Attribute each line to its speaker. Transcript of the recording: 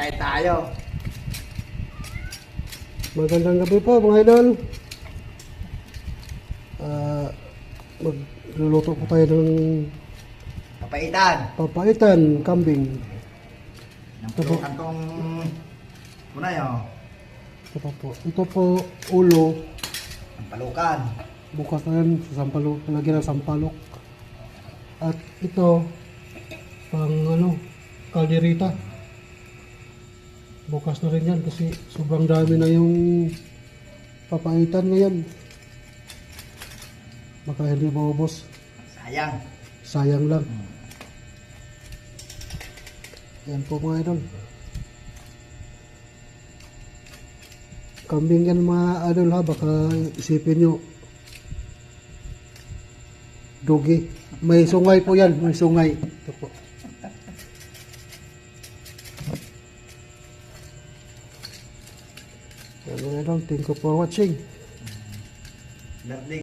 Speaker 1: Kain tayo.
Speaker 2: Magandang gabi po mga idol. Magluluto po tayo ng
Speaker 1: Papaitan.
Speaker 2: papaitan kambing.
Speaker 1: Ng pulukan tong kunay oh.
Speaker 2: Ito po ulo.
Speaker 1: Ang palukan.
Speaker 2: Bukas na yan sa sampalok, lagyan ng sampalok. At ito pang kalderita. Bukas na rin yan kasi sobrang dami na yung papaitan ngayon. Baka hindi maubos.
Speaker 1: Sayang.
Speaker 2: Sayang lang. Yan po mga idol. Kambing yan mga idol ha. Baka isipin nyo dugi. May sungay po yan. May sungay. Ito po. Yan mga idol. Thank you for watching.
Speaker 1: Lovely.